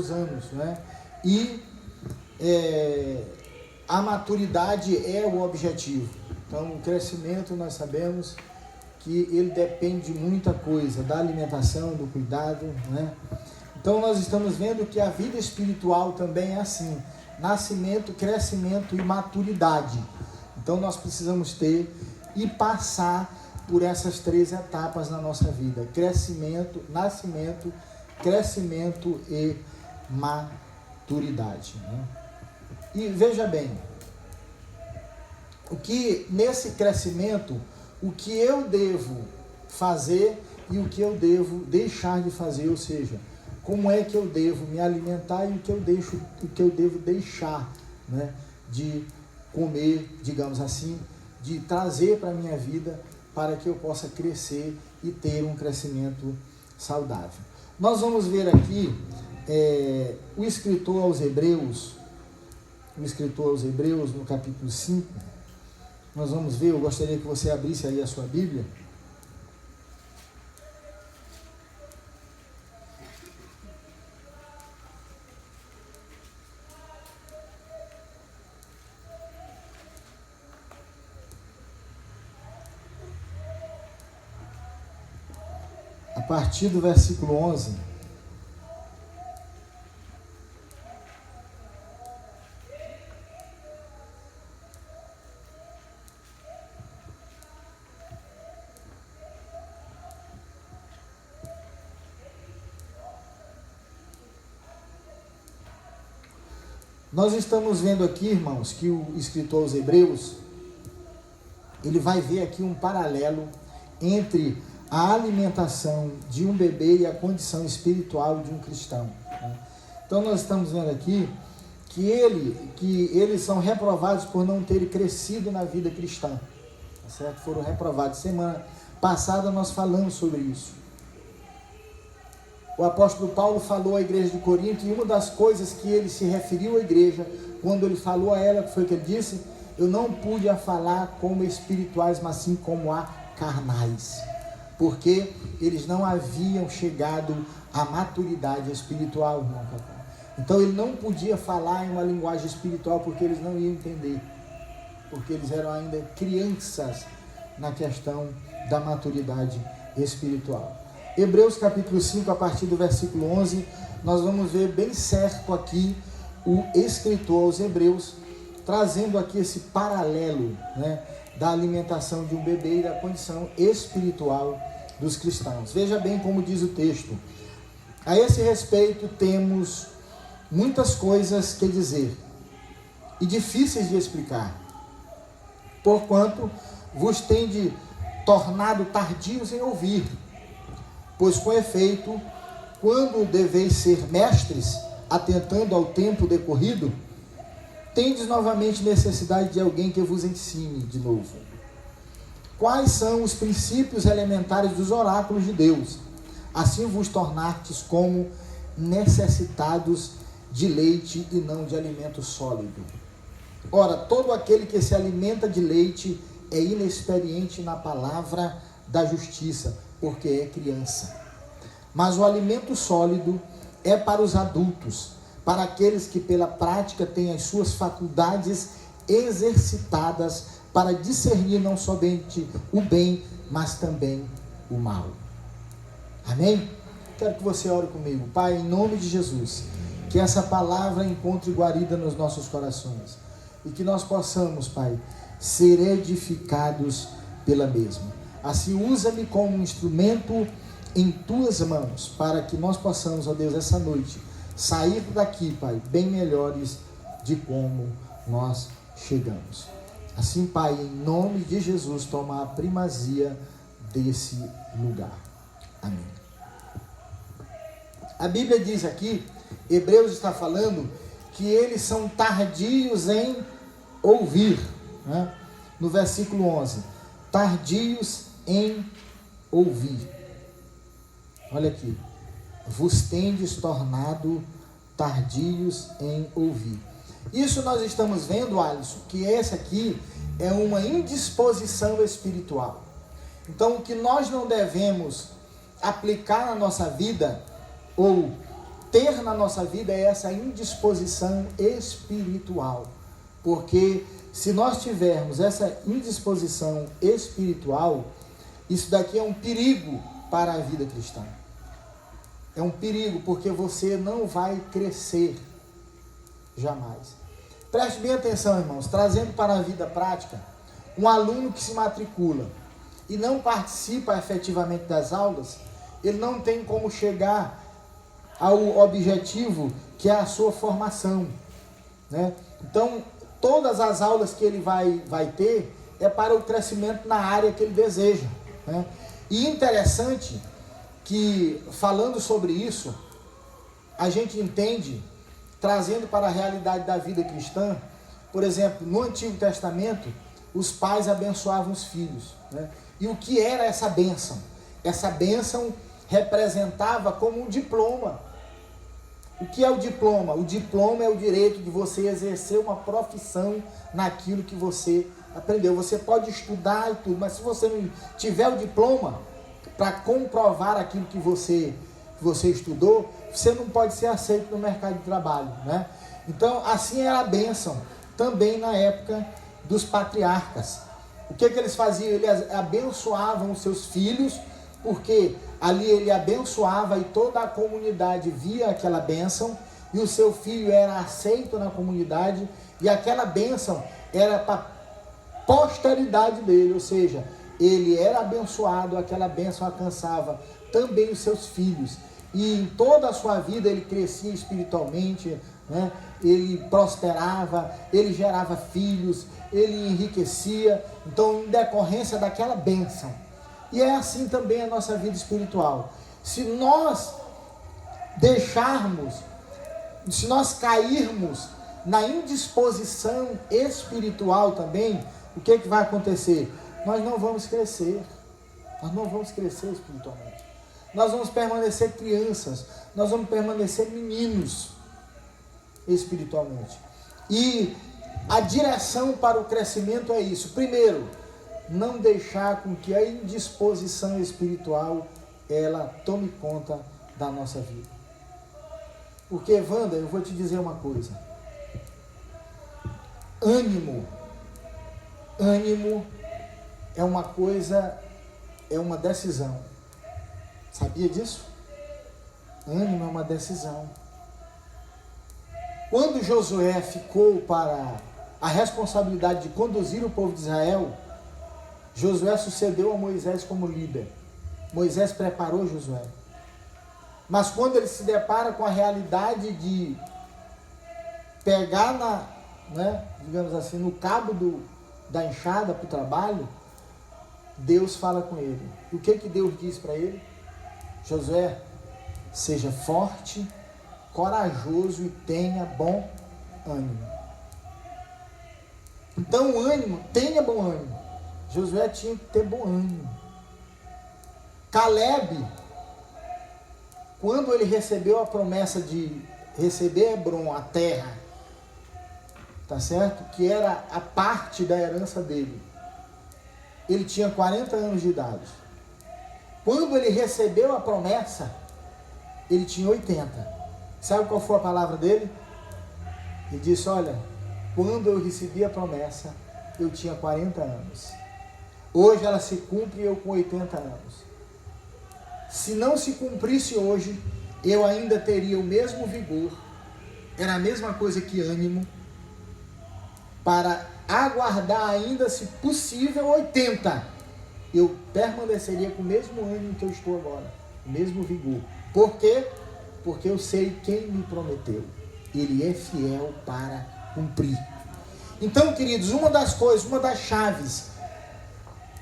os anos, né? E a maturidade é o objetivo. Então, o crescimento, nós sabemos que ele depende de muita coisa, da alimentação, do cuidado, né? Então, nós estamos vendo que a vida espiritual também é assim: nascimento, crescimento e maturidade. Então, nós precisamos ter e passar por essas 3 etapas na nossa vida: crescimento, nascimento, crescimento e maturidade, né? E veja bem, o que nesse crescimento, o que eu devo fazer e o que eu devo deixar de fazer, ou seja, como é que eu devo me alimentar e o que eu devo deixar, né, de comer, digamos assim, de trazer para a minha vida, para que eu possa crescer e ter um crescimento saudável. Nós vamos ver aqui o escritor aos Hebreus, no capítulo 5, nós vamos ver, eu gostaria que você abrisse aí a sua Bíblia. A partir do versículo 11, nós estamos vendo aqui, irmãos, que o escritor aos Hebreus, ele vai ver aqui um paralelo entre a alimentação de um bebê e a condição espiritual de um cristão, né? Então nós estamos vendo aqui que eles são reprovados por não terem crescido na vida cristã, tá certo? Foram reprovados. Semana passada nós falamos sobre isso. O apóstolo Paulo falou à igreja de Corinto, e uma das coisas que ele se referiu à igreja, quando ele falou a ela, que foi que ele disse: eu não pude a falar como espirituais, mas sim como a carnais, porque eles não haviam chegado à maturidade espiritual, irmão Cacá. Então ele não podia falar em uma linguagem espiritual, porque eles não iam entender, porque eles eram ainda crianças na questão da maturidade espiritual. Hebreus capítulo 5, a partir do versículo 11, nós vamos ver bem certo aqui o escritor aos Hebreus, trazendo aqui esse paralelo, né, da alimentação de um bebê e da condição espiritual dos cristãos. Veja bem como diz o texto: a esse respeito temos muitas coisas que dizer e difíceis de explicar, porquanto vos tende tornado tardios em ouvir. Pois com efeito, quando deveis ser mestres, atentando ao tempo decorrido, tendes novamente necessidade de alguém que vos ensine de novo quais são os princípios elementares dos oráculos de Deus. Assim vos tornastes como necessitados de leite e não de alimento sólido. Ora, todo aquele que se alimenta de leite é inexperiente na palavra da justiça, porque é criança. Mas o alimento sólido é para os adultos, para aqueles que pela prática têm as suas faculdades exercitadas para discernir não somente o bem, mas também o mal. Amém? Quero que você ore comigo. Pai, em nome de Jesus, que essa palavra encontre guarida nos nossos corações e que nós possamos, Pai, ser edificados pela mesma. Assim, usa-me como um instrumento em tuas mãos, para que nós possamos, ó Deus, essa noite, sair daqui, Pai, bem melhores de como nós chegamos. Assim, Pai, em nome de Jesus, toma a primazia desse lugar. Amém. A Bíblia diz aqui, Hebreus está falando, que eles são tardios em ouvir, né? No versículo 11, tardios em ouvir. Olha aqui, vos tendes tornado tardios em ouvir. Isso nós estamos vendo, Alisson, que essa aqui é uma indisposição espiritual. Então, o que nós não devemos aplicar na nossa vida, ou ter na nossa vida é essa indisposição espiritual. Porque se nós tivermos essa indisposição espiritual, isso daqui é um perigo para a vida cristã. É um perigo, porque você não vai crescer jamais. Preste bem atenção, irmãos, trazendo para a vida prática, um aluno que se matricula e não participa efetivamente das aulas, ele não tem como chegar ao objetivo que é a sua formação, né? Então, todas as aulas que ele vai ter é para o crescimento na área que ele deseja, né? E interessante que, falando sobre isso, a gente entende, trazendo para a realidade da vida cristã, por exemplo, no Antigo Testamento, os pais abençoavam os filhos, né? E o que era essa bênção? Essa bênção representava como um diploma. O que é o diploma? O diploma é o direito de você exercer uma profissão naquilo que você aprendeu. Você pode estudar e tudo, mas se você não tiver o diploma para comprovar aquilo que você estudou, você não pode ser aceito no mercado de trabalho, né? Então, assim era a bênção também na época dos patriarcas. O que eles faziam? Eles abençoavam os seus filhos, porque ali ele abençoava e toda a comunidade via aquela bênção, e o seu filho era aceito na comunidade, e aquela bênção era para a posteridade dele, ou seja, ele era abençoado, aquela bênção alcançava também os seus filhos, e em toda a sua vida ele crescia espiritualmente, né? Ele prosperava, ele gerava filhos, ele enriquecia, então em decorrência daquela bênção. E é assim também a nossa vida espiritual. Se nós se nós cairmos na indisposição espiritual também, o que vai acontecer? Nós não vamos crescer. Nós não vamos crescer espiritualmente. Nós vamos permanecer crianças. Nós vamos permanecer meninos espiritualmente. E a direção para o crescimento é isso. Primeiro, não deixar com que a indisposição espiritual ela tome conta da nossa vida. Porque, Wanda, eu vou te dizer uma coisa. Ânimo é uma coisa, é uma decisão. Sabia disso? Ânimo é uma decisão. Quando Josué ficou para a responsabilidade de conduzir o povo de Israel, Josué sucedeu a Moisés como líder. Moisés preparou Josué. Mas quando ele se depara com a realidade de pegar digamos assim, no cabo da enxada para o trabalho, Deus fala com ele. E o que Deus diz para ele? Josué, seja forte, corajoso e tenha bom ânimo. Então, ânimo, tenha bom ânimo. Josué tinha que ter bom ânimo. Caleb, quando ele recebeu a promessa de receber Hebron, a terra, tá certo? Que era a parte da herança dele. Ele tinha 40 anos de idade. Quando ele recebeu a promessa, ele tinha 80. Sabe qual foi a palavra dele? Ele disse, olha, quando eu recebi a promessa, eu tinha 40 anos. Hoje ela se cumpre eu com 80 anos. Se não se cumprisse hoje, eu ainda teria o mesmo vigor, era a mesma coisa que ânimo, para aguardar ainda, se possível, 80. Eu permaneceria com o mesmo ânimo que eu estou agora, o mesmo vigor. Por quê? Porque eu sei quem me prometeu. Ele é fiel para cumprir. Então, queridos, uma das chaves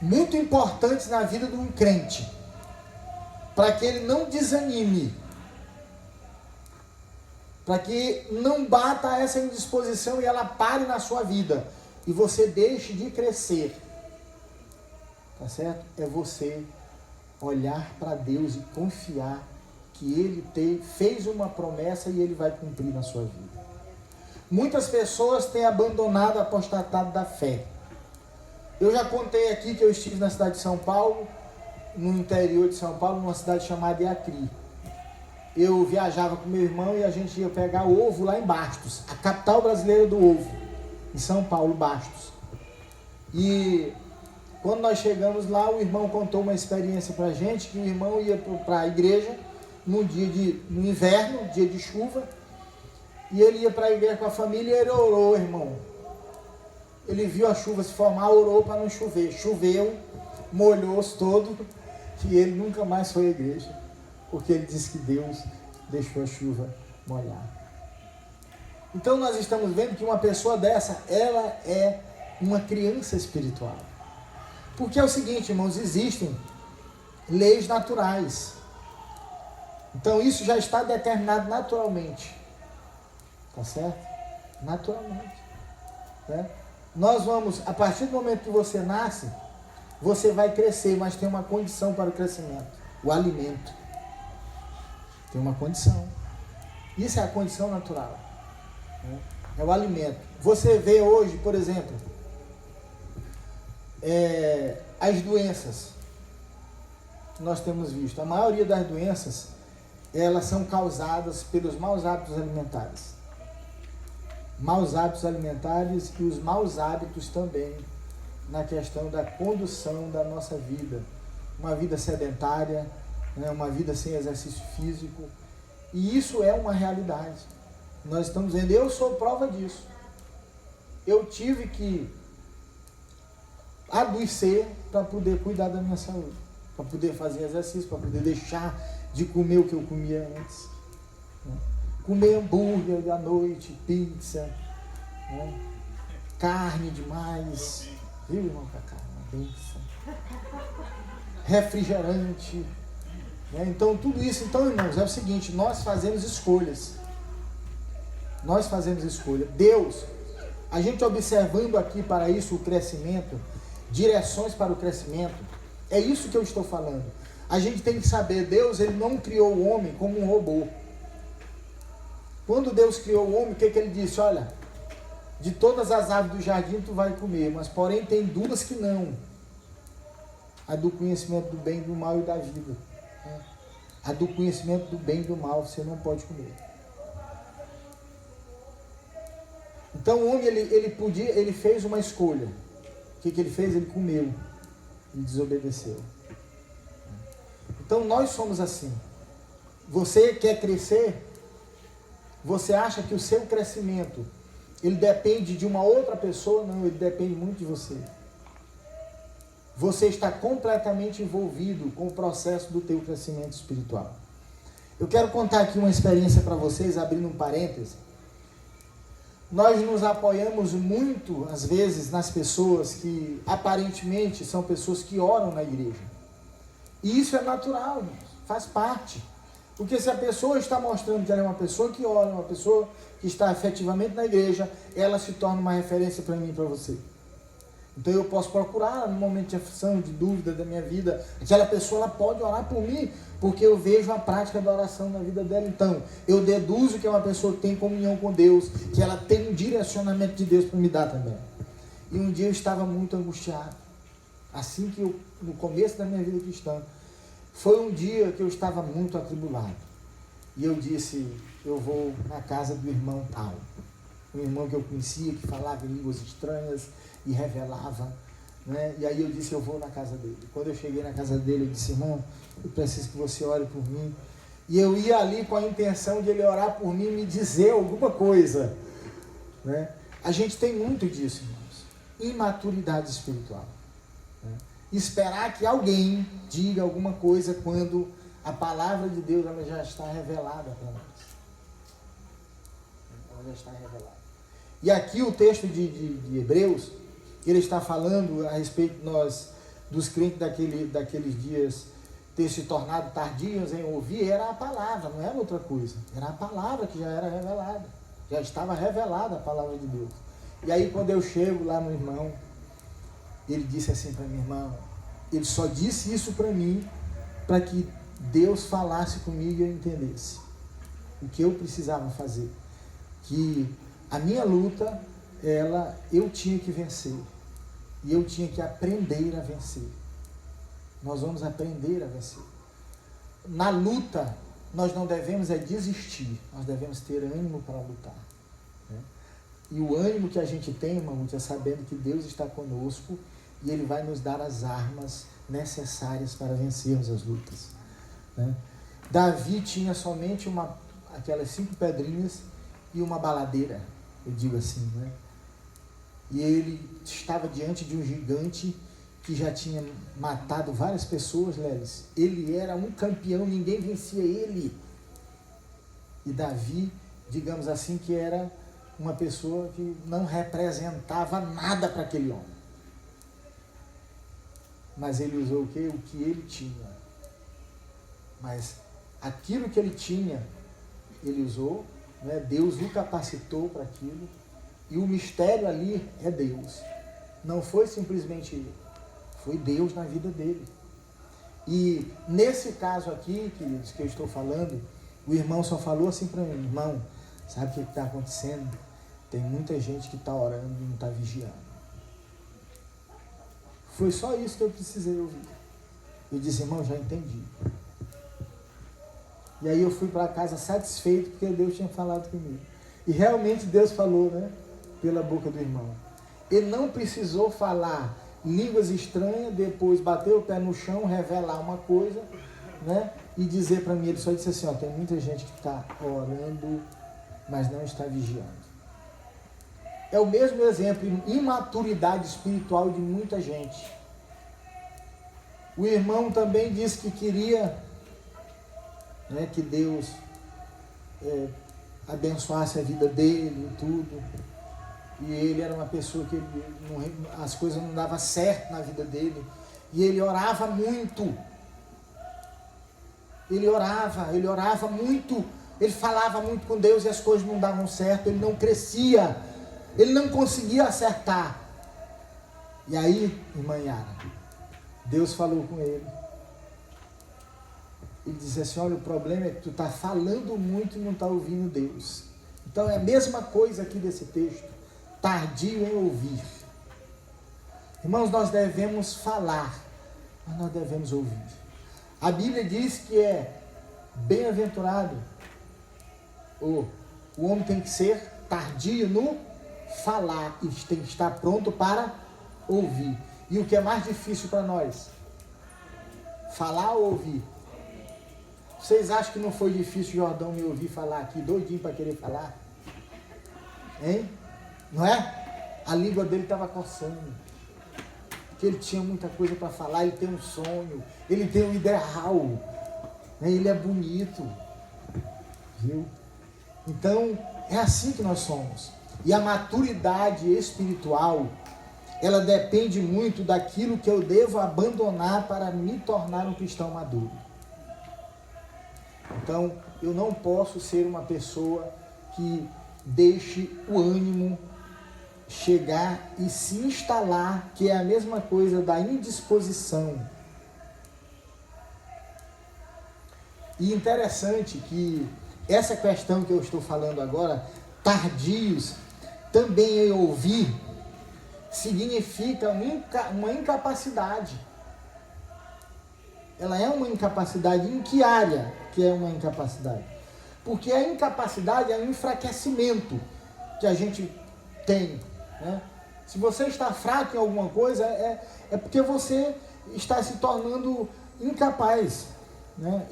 muito importantes na vida de um crente, para que ele não desanime, para que não bata essa indisposição e ela pare na sua vida, e você deixe de crescer, tá certo? É você olhar para Deus e confiar que Ele fez uma promessa e Ele vai cumprir na sua vida. Muitas pessoas têm abandonado a apostatado da fé. Eu já contei aqui que eu estive na cidade de São Paulo, no interior de São Paulo, numa cidade chamada Iacri. eu viajava com meu irmão e a gente ia pegar ovo lá em Bastos, a capital brasileira do ovo, em São Paulo, Bastos. E quando nós chegamos lá, o irmão contou uma experiência pra gente, que o irmão ia para a igreja no inverno, dia de chuva, e ele ia para a igreja com a família e ele orou, irmão. Ele viu a chuva se formar, orou para não chover. Choveu, molhou-se todo, e ele nunca mais foi à igreja, porque ele disse que Deus deixou a chuva molhar. Então nós estamos vendo que uma pessoa dessa, ela é uma criança espiritual. Porque é o seguinte, irmãos, existem leis naturais. Então isso já está determinado naturalmente. Tá certo? Naturalmente. Né? Nós vamos, a partir do momento que você nasce, você vai crescer, mas tem uma condição para o crescimento. O alimento. Tem uma condição. Isso é a condição natural. Né? É o alimento. Você vê hoje, por exemplo, as doenças que nós temos visto. A maioria das doenças, elas são causadas pelos maus hábitos alimentares. Maus hábitos alimentares e os maus hábitos também na questão da condução da nossa vida. Uma vida sedentária, né? Uma vida sem exercício físico. E isso é uma realidade. Nós estamos vendo, eu sou prova disso. Eu tive que adoecer para poder cuidar da minha saúde, para poder fazer exercício, para poder deixar de comer o que eu comia antes. Né? Comer hambúrguer à noite, pizza, né? Carne demais, viu, irmão Cacá? Uma benção. Refrigerante. Né? Então, tudo isso, irmãos, é o seguinte, nós fazemos escolhas. Nós fazemos escolha. Deus, a gente observando aqui para isso o crescimento, direções para o crescimento, é isso que eu estou falando. A gente tem que saber, Deus, ele não criou o homem como um robô. Quando Deus criou o homem, o que ele disse? Olha, de todas as árvores do jardim tu vai comer, mas porém tem duas que não. A do conhecimento do bem e do mal e da vida. A do conhecimento do bem e do mal você não pode comer. Então o homem, ele fez uma escolha. O que ele fez? Ele comeu e desobedeceu. Então nós somos assim. Você quer crescer? Você acha que o seu crescimento, ele depende de uma outra pessoa? Não, ele depende muito de você. Você está completamente envolvido com o processo do teu crescimento espiritual. Eu quero contar aqui uma experiência para vocês, abrindo um parêntese. Nós nos apoiamos muito, às vezes, nas pessoas que aparentemente são pessoas que oram na igreja. E isso é natural, faz parte. Porque se a pessoa está mostrando que ela é uma pessoa que ora, uma pessoa que está efetivamente na igreja, ela se torna uma referência para mim e para você. Então eu posso procurar no momento de aflição, de dúvida da minha vida. Aquela pessoa, ela pode orar por mim, porque eu vejo a prática da oração na vida dela. Então, eu deduzo que é uma pessoa que tem comunhão com Deus, que ela tem um direcionamento de Deus para me dar também. E um dia eu estava muito angustiado. Assim que no começo da minha vida cristã, foi um dia que eu estava muito atribulado. E eu disse, eu vou na casa do irmão tal. Um irmão que eu conhecia, que falava em línguas estranhas e revelava, né? E aí eu disse, eu vou na casa dele. Quando eu cheguei na casa dele, eu disse, irmão, eu preciso que você ore por mim. E eu ia ali com a intenção de ele orar por mim e me dizer alguma coisa, né? A gente tem muito disso, irmãos. Imaturidade espiritual, né? Esperar que alguém diga alguma coisa quando a palavra de Deus, ela já está revelada para nós. Ela já está revelada. E aqui o texto de Hebreus, ele está falando a respeito dos crentes daqueles dias ter se tornado tardios em ouvir, era a palavra, não era outra coisa. Era a palavra que já era revelada. Já estava revelada a palavra de Deus. E aí quando eu chego lá no irmão, ele disse assim para mim, irmão, ele só disse isso para mim, para que Deus falasse comigo e eu entendesse o que eu precisava fazer. Que a minha luta, eu tinha que vencer. E eu tinha que aprender a vencer. Nós vamos aprender a vencer. Na luta, nós não devemos desistir, nós devemos ter ânimo para lutar. Né? E o ânimo que a gente tem, irmão, é sabendo que Deus está conosco e Ele vai nos dar as armas necessárias para vencermos as lutas. Né? Davi tinha somente aquelas 5 pedrinhas e uma baladeira, eu digo assim, né? E ele estava diante de um gigante que já tinha matado várias pessoas, Lelis. Ele era um campeão, ninguém vencia ele. E Davi, digamos assim, que era uma pessoa que não representava nada para aquele homem. Mas ele usou o quê? O que ele tinha. Mas aquilo que ele tinha, ele usou, né? Deus o capacitou para aquilo. E o mistério ali é Deus. Não foi simplesmente ele. Foi Deus na vida dele. E nesse caso aqui, queridos, que eu estou falando, o irmão só falou assim para mim: irmão, sabe o que está acontecendo? Tem muita gente que está orando e não está vigiando. Foi só isso que eu precisei ouvir. Eu disse: irmão, já entendi. E aí eu fui para casa satisfeito porque Deus tinha falado comigo. E realmente Deus falou, né? Pela boca do irmão. Ele não precisou falar línguas estranhas, depois bater o pé no chão, revelar uma coisa, né? E dizer para mim, ele só disse assim: ó, tem muita gente que está orando, mas não está vigiando. É o mesmo exemplo, imaturidade espiritual de muita gente. O irmão também disse que queria, né, que Deus abençoasse a vida dele e tudo. E ele era uma pessoa que as coisas não davam certo na vida dele. E ele orava muito. Ele orava muito. Ele falava muito com Deus e as coisas não davam certo. Ele não crescia. Ele não conseguia acertar. E aí, irmã Yara, Deus falou com ele. Ele disse assim: olha, o problema é que tu está falando muito e não está ouvindo Deus. Então é a mesma coisa aqui desse texto. Tardio em ouvir. Irmãos, nós devemos falar, mas nós devemos ouvir. A Bíblia diz que é bem-aventurado. O homem tem que ser tardio no falar e tem que estar pronto para ouvir. E o que é mais difícil para nós? Falar ou ouvir? Vocês acham que não foi difícil Jordão me ouvir falar aqui, doidinho para querer falar? Hein? Não é? A língua dele estava coçando. Porque ele tinha muita coisa para falar, ele tem um sonho, ele tem um ideal, né? Ele é bonito. Viu? Então, é assim que nós somos. E a maturidade espiritual, ela depende muito daquilo que eu devo abandonar para me tornar um cristão maduro. Então, eu não posso ser uma pessoa que deixe o ânimo chegar e se instalar, que é a mesma coisa da indisposição. E interessante que essa questão que eu estou falando agora, tardios, também em ouvir, significa uma incapacidade. Ela é uma incapacidade. Em que área que é uma incapacidade? Porque a incapacidade é um enfraquecimento que a gente tem, né? Se você está fraco em alguma coisa, é porque você está se tornando incapaz, né?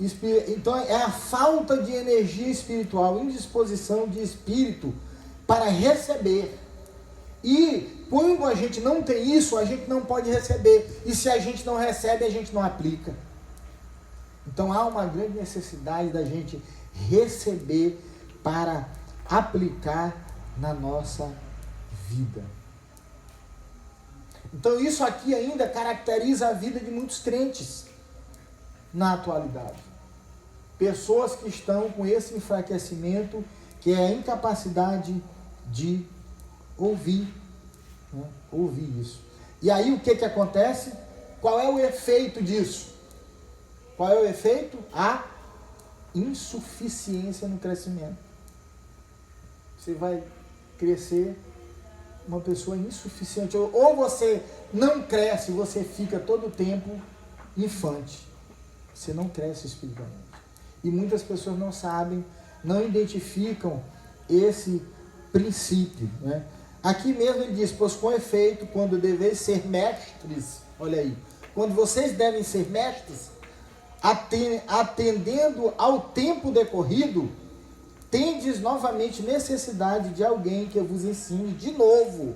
Então é a falta de energia espiritual, indisposição de espírito para receber. E quando a gente não tem isso, a gente não pode receber. E se a gente não recebe, a gente não aplica. Então há uma grande necessidade da gente receber para aplicar na nossa vida. Então isso aqui ainda caracteriza a vida de muitos crentes na atualidade. Pessoas que estão com esse enfraquecimento, que é a incapacidade de ouvir, né? Ouvir isso. E aí o que acontece? Qual é o efeito disso? Qual é o efeito? A insuficiência no crescimento. Você vai crescer uma pessoa insuficiente. Ou você não cresce, você fica todo o tempo infante. Você não cresce espiritualmente. E muitas pessoas não sabem, não identificam esse princípio, né? Aqui mesmo ele diz, pois com efeito, quando deveis ser mestres, olha aí, quando vocês devem ser mestres, atendendo ao tempo decorrido, tendes novamente necessidade de alguém que vos ensine de novo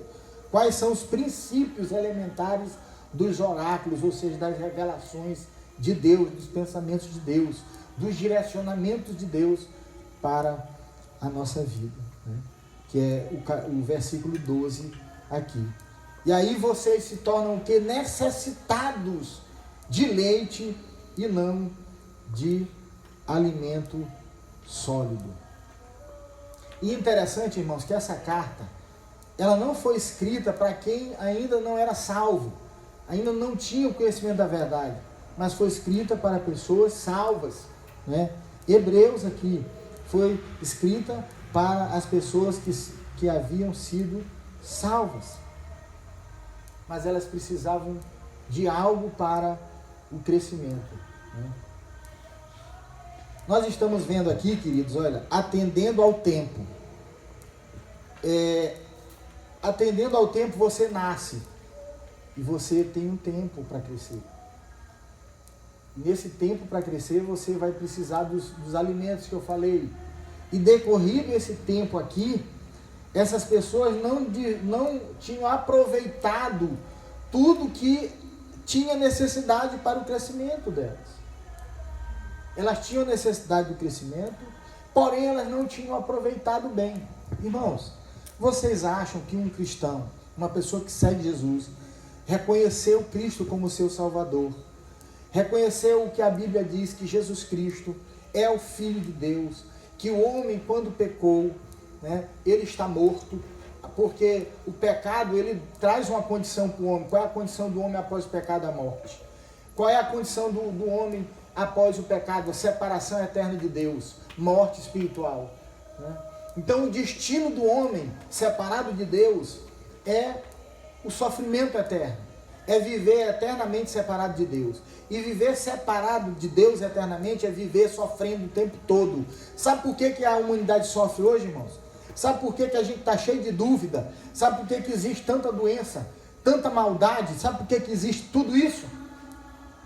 quais são os princípios elementares dos oráculos, ou seja, das revelações de Deus, dos pensamentos de Deus, dos direcionamentos de Deus para a nossa vida, né? Que é o versículo 12 aqui. E aí vocês se tornam o quê? Necessitados de leite e não de alimento sólido. E interessante, irmãos, que essa carta, ela não foi escrita para quem ainda não era salvo, ainda não tinha o conhecimento da verdade, mas foi escrita para pessoas salvas, né? Hebreus aqui foi escrita para as pessoas que haviam sido salvas, mas elas precisavam de algo para o crescimento, né? Nós estamos vendo aqui, queridos, olha, atendendo ao tempo. Atendendo ao tempo, você nasce e você tem um tempo para crescer. Nesse tempo para crescer, você vai precisar dos alimentos que eu falei. E decorrido esse tempo aqui, essas pessoas não tinham aproveitado tudo que tinha necessidade para o crescimento delas. Elas tinham necessidade do crescimento, porém elas não tinham aproveitado bem. Irmãos, vocês acham que um cristão, uma pessoa que segue Jesus, reconheceu Cristo como seu Salvador, reconheceu o que a Bíblia diz, que Jesus Cristo é o Filho de Deus, que o homem, quando pecou, né, ele está morto, porque o pecado, ele traz uma condição para o homem. Qual é a condição do homem após o pecado? A morte. Qual é a condição do homem após o pecado? A separação eterna de Deus, morte espiritual, né? Então, o destino do homem separado de Deus é o sofrimento eterno, é viver eternamente separado de Deus. E viver separado de Deus eternamente é viver sofrendo o tempo todo. Sabe por que a humanidade sofre hoje, irmãos? Sabe por que a gente está cheio de dúvida? Sabe por que existe tanta doença, tanta maldade? Sabe por que existe tudo isso?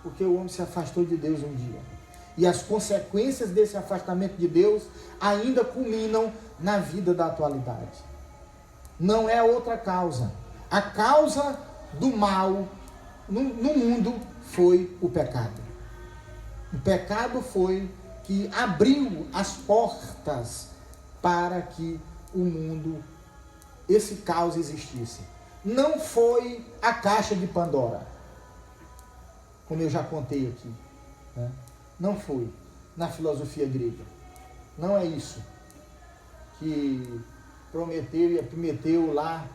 Porque o homem se afastou de Deus um dia. E as consequências desse afastamento de Deus ainda culminam na vida da atualidade. Não é outra causa. A causa do mal no mundo foi o pecado. O pecado foi que abriu as portas para que o mundo, esse caos existisse. Não foi a caixa de Pandora, como eu já contei aqui, né? Não foi na filosofia grega. Não é isso que Prometeu e Epimeteu lá,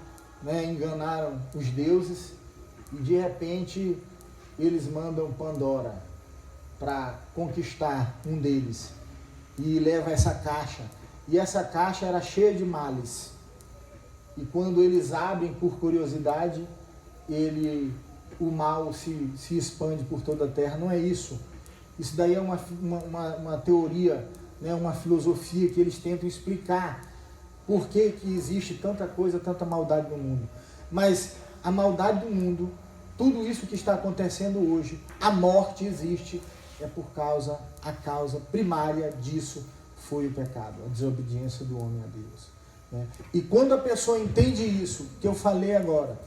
né, enganaram os deuses e de repente eles mandam Pandora para conquistar um deles e leva essa caixa. E essa caixa era cheia de males. E quando eles abrem por curiosidade, o mal se expande por toda a terra. Não é isso. Isso daí é uma teoria, né, uma filosofia que eles tentam explicar por que existe tanta coisa, tanta maldade no mundo. Mas a maldade do mundo, tudo isso que está acontecendo hoje, a morte existe, é por causa, a causa primária disso foi o pecado, a desobediência do homem a Deus, né? E quando a pessoa entende isso, que eu falei agora,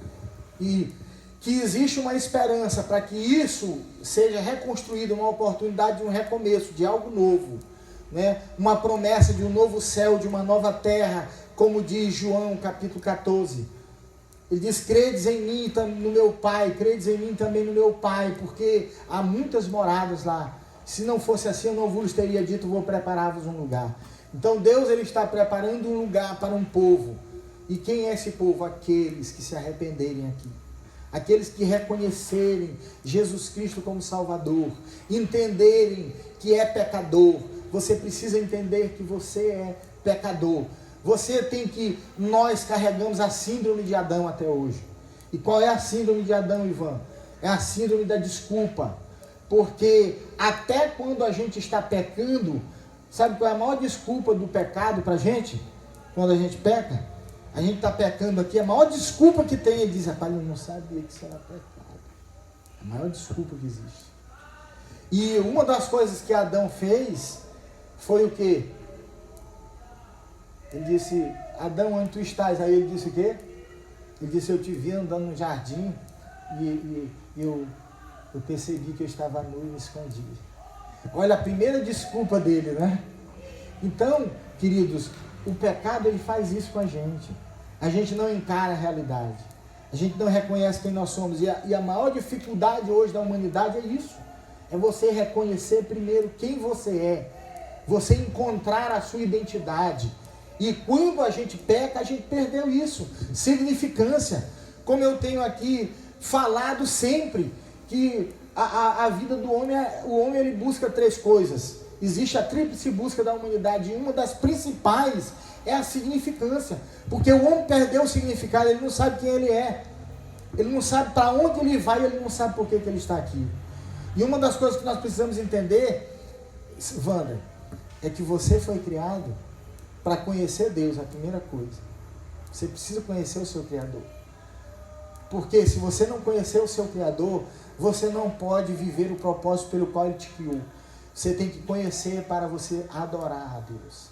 e que existe uma esperança para que isso seja reconstruído, uma oportunidade de um recomeço, de algo novo, né? Uma promessa de um novo céu, de uma nova terra, como diz João capítulo 14. Ele diz, credes em mim no meu Pai, credes em mim também no meu Pai, porque há muitas moradas lá. Se não fosse assim, eu não vos teria dito, vou preparar-vos um lugar. Então Deus, ele está preparando um lugar para um povo. E quem é esse povo? Aqueles que se arrependerem aqui. Aqueles que reconhecerem Jesus Cristo como Salvador, entenderem que é pecador. Você precisa entender que você é pecador. Nós carregamos a síndrome de Adão até hoje. E qual é a síndrome de Adão, Ivan? É a síndrome da desculpa. Porque até quando a gente está pecando, Sabe qual é a maior desculpa do pecado para a gente? Quando a gente peca, a gente está pecando aqui, a maior desculpa que tem, ele diz, rapaz, eu não sabia que isso era pecado. A maior desculpa que existe. E uma das coisas que Adão fez foi o quê? Ele disse, Adão, onde tu estás? Aí ele disse o quê? Ele disse, eu te vi andando no jardim e eu percebi que eu estava nu e me escondi. Olha a primeira desculpa dele, né? Então, queridos, o pecado ele faz isso com a gente. A gente não encara a realidade. A gente não reconhece quem nós somos. E a maior dificuldade hoje da humanidade é isso. É você reconhecer primeiro quem você é. Você encontrar a sua identidade. E quando a gente peca, a gente perdeu isso. Significância. Como eu tenho aqui falado sempre, que a vida do homem, o homem ele busca 3 coisas. Existe a tríplice busca da humanidade. E uma das principais é a significância. Porque o homem perdeu o significado, ele não sabe quem ele é. Ele não sabe para onde ele vai, ele não sabe por que ele está aqui. E uma das coisas que nós precisamos entender, Wander, é que você foi criado para conhecer Deus, a primeira coisa. Você precisa conhecer o seu Criador. Porque se você não conhecer o seu Criador, você não pode viver o propósito pelo qual Ele te criou. Você tem que conhecer para você adorar a Deus.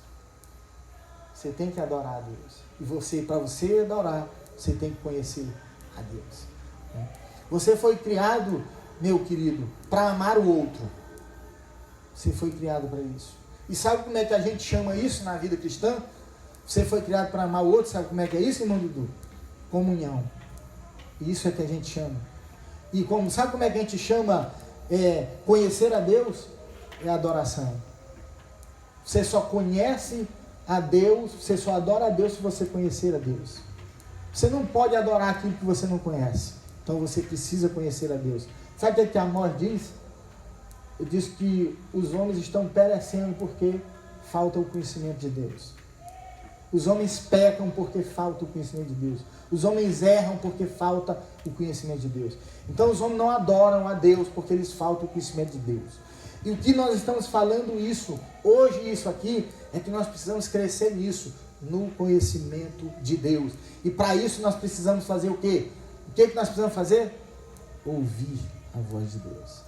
Você tem que adorar a Deus. E para você adorar, você tem que conhecer a Deus. Você foi criado, meu querido, para amar o outro. Você foi criado para isso. E sabe como é que a gente chama isso na vida cristã? Você foi criado para amar o outro, sabe como é que é isso, irmão Dudu? Comunhão. Isso é que a gente chama. E sabe como é que a gente chama conhecer a Deus? É adoração. Você só conhece a Deus, você só adora a Deus se você conhecer a Deus. Você não pode adorar aquilo que você não conhece. Então você precisa conhecer a Deus. Sabe o que Amós diz? Ele diz que os homens estão perecendo porque falta o conhecimento de Deus. Os homens pecam porque falta o conhecimento de Deus. Os homens erram porque falta o conhecimento de Deus. Então os homens não adoram a Deus porque eles faltam o conhecimento de Deus. E o que nós estamos falando hoje isso aqui, é que nós precisamos crescer nisso, no conhecimento de Deus. E para isso nós precisamos fazer o quê? O que nós precisamos fazer? Ouvir a voz de Deus.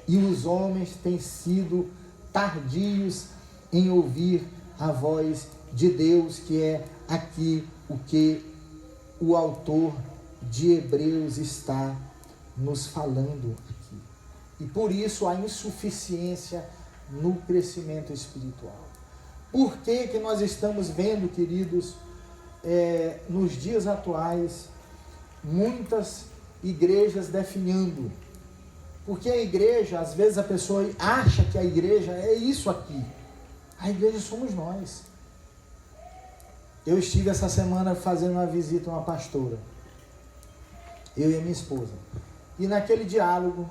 E os homens têm sido tardios em ouvir a voz de Deus, que é aqui o que o autor de Hebreus está nos falando aqui. E por isso a insuficiência no crescimento espiritual. Por que que nós estamos vendo, queridos, nos dias atuais, muitas igrejas definhando? Porque a igreja, às vezes a pessoa acha que a igreja é isso aqui. A igreja somos nós. Eu estive essa semana fazendo uma visita a uma pastora. Eu e a minha esposa. E naquele diálogo,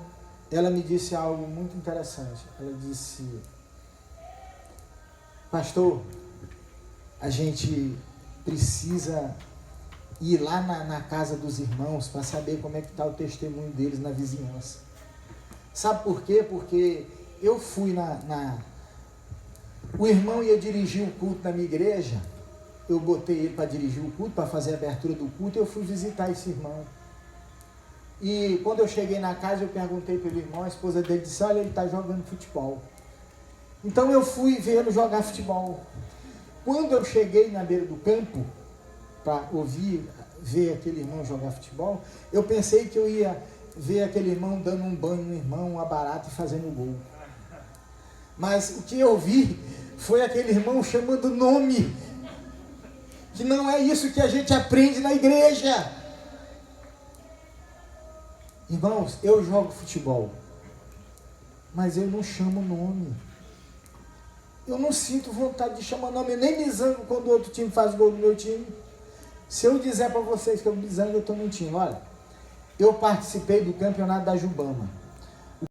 ela me disse algo muito interessante. Ela disse: pastor, a gente precisa ir lá na casa dos irmãos para saber como é que está o testemunho deles na vizinhança. Sabe por quê? Porque eu fui o irmão ia dirigir o culto na minha igreja. Eu botei ele para dirigir o culto, para fazer a abertura do culto, e eu fui visitar esse irmão. E quando eu cheguei na casa, eu perguntei pelo irmão, a esposa dele disse: olha, ele está jogando futebol. Então eu fui vê-lo jogar futebol. Quando eu cheguei na beira do campo, para ver aquele irmão jogar futebol, eu pensei que eu ia ver aquele irmão dando um banho no irmão, uma barata e fazendo gol. Mas o que eu vi foi aquele irmão chamando nome, que não é isso que a gente aprende na igreja. Irmãos, eu jogo futebol, mas eu não chamo nome. Eu não sinto vontade de chamar nome, eu nem me zango quando o outro time faz gol no meu time. Se eu dizer para vocês que eu me zango, eu estou mentindo. Olha, eu participei do campeonato da Jubama.